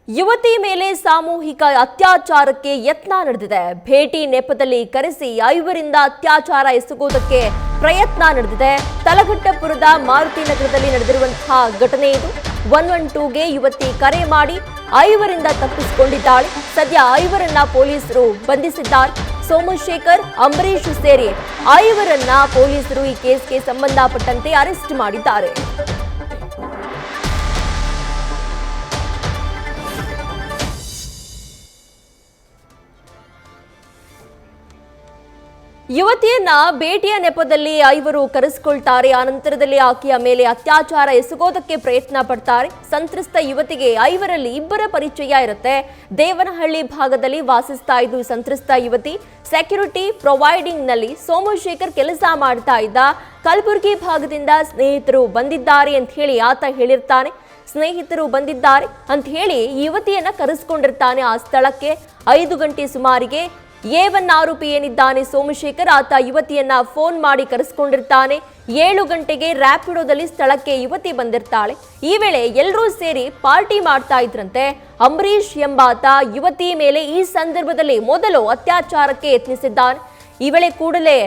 ಯುವತಿ ಮೇಲೆ ಸಾಮೂಹಿಕ ಅತ್ಯಾಚಾರಕ್ಕೆ ಯತ್ನ ನಡೆದಿದೆ. ಭೇಟಿ ನೆಪದಲ್ಲಿ ಕರೆಸಿ 5ರಿಂದ ಅತ್ಯಾಚಾರ ಎಸಗುವುದಕ್ಕೆ ಪ್ರಯತ್ನ ನಡೆದಿದೆ. ತಲಘಟ್ಟಪುರದ ಮಾರುತಿ ನಗರದಲ್ಲಿ ನಡೆದಿರುವಂತಹ ಘಟನೆ ಇದು. 112ಗೆ ಯುವತಿ ಕರೆ ಮಾಡಿ 5ರಿಂದ ತಪ್ಪಿಸಿಕೊಂಡಿದ್ದಾಳೆ. ಸದ್ಯ 5ರನ್ನ ಪೊಲೀಸರು ಬಂಧಿಸಿದ್ದಾರೆ. ಸೋಮಶೇಖರ್, ಅಂಬರೀಶ್ ಸೇರಿ 5ರನ್ನ ಪೊಲೀಸರು ಈ ಕೇಸ್ಗೆ ಸಂಬಂಧಪಟ್ಟಂತೆ ಅರೆಸ್ಟ್ ಮಾಡಿದ್ದಾರೆ. ಯುವತಿಯನ್ನ ಭೇಟಿಯ ನೆಪದಲ್ಲಿ 5ರು ಕರೆಸಿಕೊಳ್ತಾರೆ. ಆ ನಂತರದಲ್ಲಿ ಆಕೆಯ ಮೇಲೆ ಅತ್ಯಾಚಾರ ಎಸಗೋದಕ್ಕೆ ಪ್ರಯತ್ನ ಪಡ್ತಾರೆ. ಸಂತ್ರಸ್ತ ಯುವತಿಗೆ 5ರಲ್ಲಿ 2ರ ಪರಿಚಯ ಇರುತ್ತೆ. ದೇವನಹಳ್ಳಿ ಭಾಗದಲ್ಲಿ ವಾಸಿಸ್ತಾ ಇದ್ದು ಸಂತ್ರಸ್ತ ಯುವತಿ ಸೆಕ್ಯೂರಿಟಿ ಪ್ರೊವೈಡಿಂಗ್ ನಲ್ಲಿ ಸೋಮಶೇಖರ್ ಕೆಲಸ ಮಾಡ್ತಾ ಇದ್ದ. ಕಲಬುರಗಿ ಭಾಗದಿಂದ ಸ್ನೇಹಿತರು ಬಂದಿದ್ದಾರೆ ಅಂತ ಹೇಳಿ ಆತ ಹೇಳಿರ್ತಾನೆ. ಸ್ನೇಹಿತರು ಬಂದಿದ್ದಾರೆ ಅಂತ ಹೇಳಿ ಯುವತಿಯನ್ನ ಕರೆಸಿಕೊಂಡಿರ್ತಾನೆ. ಆ ಸ್ಥಳಕ್ಕೆ 5 ಗಂಟೆ ಸುಮಾರಿಗೆ A1 ಆರೋಪಿ ಏನಿದ್ದಾನೆ ಸೋಮಶೇಖರ್, ಆತ ಯುವತಿಯನ್ನ ಫೋನ್ ಮಾಡಿ ಕರೆಸಿಕೊಂಡಿರ್ತಾನೆ. 7 ಗಂಟೆಗೆ ರ್ಯಾಪಿಡೋದಲ್ಲಿ ಸ್ಥಳಕ್ಕೆ ಯುವತಿ ಬಂದಿರ್ತಾಳೆ. ಈ ವೇಳೆ ಎಲ್ಲರೂ ಸೇರಿ ಪಾರ್ಟಿ ಮಾಡ್ತಾ ಇದ್ರಂತೆ. ಅಂಬರೀಶ್ ಎಂಬಾತ ಯುವತಿ ಮೇಲೆ ಈ ಸಂದರ್ಭದಲ್ಲಿ ಮೊದಲು ಅತ್ಯಾಚಾರಕ್ಕೆ ಯತ್ನಿಸಿದ್ದಾನೆ. ಈ ವೇಳೆ ಕೂಡಲೇ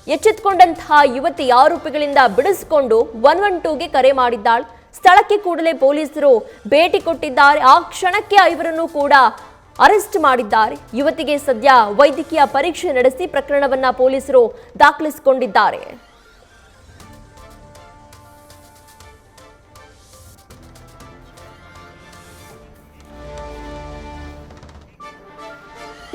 ಎಚ್ಚೆತ್ತುಕೊಂಡಂತಹ ಯುವತಿ ಆರೋಪಿಗಳಿಂದ ಬಿಡಿಸಿಕೊಂಡು 112ಗೆ ಕರೆ ಮಾಡಿದ್ದಾಳೆ. ಸ್ಥಳಕ್ಕೆ ಕೂಡಲೇ ಪೊಲೀಸರು ಭೇಟಿ ಕೊಟ್ಟಿದ್ದಾರೆ. ಆ ಕ್ಷಣಕ್ಕೆ 5ರನ್ನು ಕೂಡ ಅರೆಸ್ಟ್ ಮಾಡಿದ್ದಾರೆ. ಯುವತಿಗೆ ಸದ್ಯ ವೈದ್ಯಕೀಯ ಪರೀಕ್ಷೆ ನಡೆಸಿ ಪ್ರಕರಣವನ್ನ ಪೊಲೀಸರು ದಾಖಲಿಸಿಕೊಂಡಿದ್ದಾರೆ.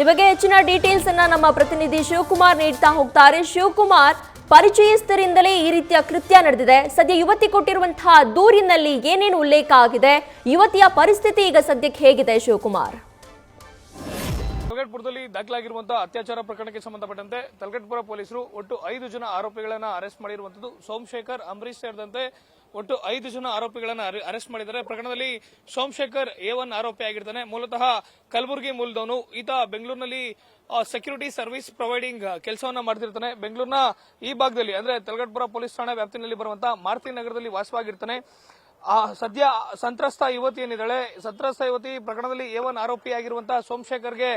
ಈ ಬಗ್ಗೆ ಹೆಚ್ಚಿನ ಡೀಟೇಲ್ಸ್ ಅನ್ನ ನಮ್ಮ ಪ್ರತಿನಿಧಿ ಶಿವಕುಮಾರ್ ನೀಡ್ತಾ ಹೋಗ್ತಾರೆ. ಶಿವಕುಮಾರ್, ಪರಿಚಯಸ್ಥರಿಂದಲೇ ಈ ರೀತಿಯ ಕೃತ್ಯ ನಡೆದಿದೆ. ಸದ್ಯ ಯುವತಿ ಕೊಟ್ಟಿರುವಂತಹ ದೂರಿನಲ್ಲಿ ಏನೇನು ಉಲ್ಲೇಖ ಆಗಿದೆ? ಯುವತಿಯ ಪರಿಸ್ಥಿತಿ ಈಗ ಸದ್ಯಕ್ಕೆ ಹೇಗಿದೆ ಶಿವಕುಮಾರ್? ತಲಘಟ್ಟಪುರದಲ್ಲಿ ದಾಖಲಾಗಿರುವಂತಹ ಅತ್ಯಾಚಾರ ಪ್ರಕರಣಕ್ಕೆ ಸಂಬಂಧಪಟ್ಟಂತೆ ತಲಘಟ್ಟಪುರ ಪೊಲೀಸರು ಒಟ್ಟು 5 ಜನ ಆರೋಪಿಗಳನ್ನ ಅರೆಸ್ಟ್ ಮಾಡಿರುವಂತದ್ದು. ಸೋಮಶೇಖರ್, ಅಂಬರೀಶ್ ಸೇರಿದಂತೆ ಒಟ್ಟು 5 ಜನ ಆರೋಪಿಗಳನ್ನ ಅರೆಸ್ಟ್ ಮಾಡಿದ್ದಾರೆ. ಪ್ರಕರಣದಲ್ಲಿ ಸೋಮಶೇಖರ್ A1 ಆರೋಪಿ ಆಗಿರ್ತಾನೆ. ಮೂಲತಃ ಕಲಬುರಗಿ ಮೂಲದವನು. ಈತ ಬೆಂಗಳೂರಿನಲ್ಲಿ ಸೆಕ್ಯೂರಿಟಿ ಸರ್ವಿಸ್ ಪ್ರೊವೈಡಿಂಗ್ ಕೆಲಸವನ್ನ ಮಾಡ್ತಿರ್ತಾನೆ. ಬೆಂಗಳೂರಿನ ಈ ಭಾಗದಲ್ಲಿ ಅಂದ್ರೆ ತಲಘಟ್ಟಪುರ ಪೊಲೀಸ್ ಠಾಣಾ ವ್ಯಾಪ್ತಿನಲ್ಲಿ ಬರುವಂತಹ ಮಾರುತಿ ನಗರದಲ್ಲಿ ವಾಸವಾಗಿರ್ತಾನೆ. ಸದ್ಯ ಸಂತ್ರಸ್ತ ಯುವತಿ ಏನಿದ್ದಾಳೆ, ಸಂತ್ರಸ್ತ ಯುವತಿ ಪ್ರಕರಣದಲ್ಲಿ A1 ಆರೋಪಿ ಆಗಿರುವಂತಹ ಸೋಮಶೇಖರ್ಗೆ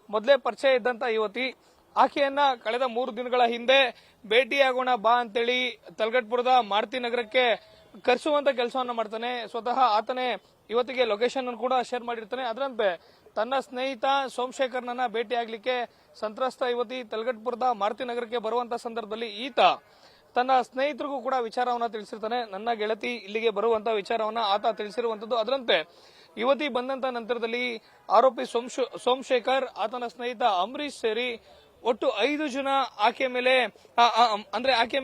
ಮೊದಲೇ ಪರಿಚಯ ಇದ್ದಂತ ಯುವತಿ. ಆಕೆಯನ್ನ ಕಳೆದ 3 ದಿನಗಳ ಹಿಂದೆ ಭೇಟಿಯಾಗೋಣ ಬಾ ಅಂತೇಳಿ ತಲಘಟ್ಟಪುರದ ಮಾರುತಿ ನಗರಕ್ಕೆ ಕರೆಸುವಂತ ಕೆಲಸವನ್ನ ಮಾಡ್ತಾನೆ. ಸ್ವತಃ ಆತನೇ ಯುವತಿಗೆ ಲೊಕೇಶನ್ ಅನ್ನು ಕೂಡ ಶೇರ್ ಮಾಡಿರ್ತಾನೆ. ಅದರಂತೆ ತನ್ನ ಸ್ನೇಹಿತ ಸೋಮಶೇಖರ್ನನ್ನ ಭೇಟಿ ಆಗ್ಲಿಕ್ಕೆ ಸಂತ್ರಸ್ತ ಯುವತಿ ತಲಘಟ್ಟಪುರದ ಮಾರುತಿ ನಗರಕ್ಕೆ ಬರುವಂತ ಸಂದರ್ಭದಲ್ಲಿ ಈತ ತನ್ನ ಸ್ನೇಹಿತರಿಗೂ ಕೂಡ ವಿಚಾರವನ್ನ ತಿಳಿಸಿರ್ತಾನೆ. ನನ್ನ ಗೆಳತಿ ಇಲ್ಲಿಗೆ ಬರುವಂತ ವಿಚಾರವನ್ನ ಆತ ತಿಳಿಸಿರುವಂತದ್ದು. ಅದರಂತೆ ಯುವತಿ ಬಂದಂತ ನಂತರದಲ್ಲಿ ಆರೋಪಿ ಸೋಮಶೇಖರ್, ಆತನ ಸ್ನೇಹಿತ ಅಂಬರೀಶ್ ಸೇರಿ ಒಟ್ಟು 5 ಜನ ಆಕೆ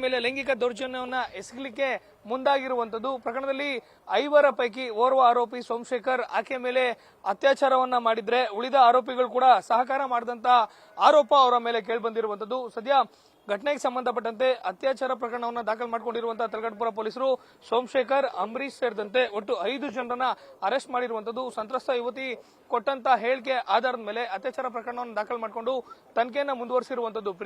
ಮೇಲೆ ಲೈಂಗಿಕ ದೌರ್ಜನ್ಯವನ್ನ ಎಸಗಲಿಕ್ಕೆ ಮುಂದಾಗಿರುವಂತದ್ದು. ಪ್ರಕರಣದಲ್ಲಿ 5ರ ಪೈಕಿ ಓರ್ವ ಆರೋಪಿ ಸೋಮಶೇಖರ್ ಆಕೆ ಮೇಲೆ ಅತ್ಯಾಚಾರವನ್ನ ಮಾಡಿದ್ರೆ ಉಳಿದ ಆರೋಪಿಗಳು ಕೂಡ ಸಹಕಾರ ಮಾಡಿದಂತ ಆರೋಪ ಅವರ ಮೇಲೆ ಕೇಳಿಬಂದಿರುವಂತದ್ದು. ಸದ್ಯ ಘಟನೆಗೆ ಸಂಬಂಧಪಟ್ಟಂತೆ ಅತ್ಯಾಚಾರ ಪ್ರಕರಣವನ್ನು ದಾಖಲು ಮಾಡಿಕೊಂಡಿರುವಂತಹ ತಲಘಟ್ಟಪುರ ಪೊಲೀಸರು ಸೋಮಶೇಖರ್, ಅಂಬರೀಶ್ ಸೇರಿದಂತೆ ಒಟ್ಟು 5 ಜನರನ್ನ ಅರೆಸ್ಟ್ ಮಾಡಿರುವಂತದ್ದು. ಸಂತ್ರಸ್ತ ಯುವತಿ ಕೊಟ್ಟಂತ ಹೇಳಿಕೆ ಆಧಾರದ ಮೇಲೆ ಅತ್ಯಾಚಾರ ಪ್ರಕರಣವನ್ನು ದಾಖಲು ಮಾಡಿಕೊಂಡು ತನಿಖೆಯನ್ನ ಮುಂದುವರಿಸಿರುವಂತದ್ದು.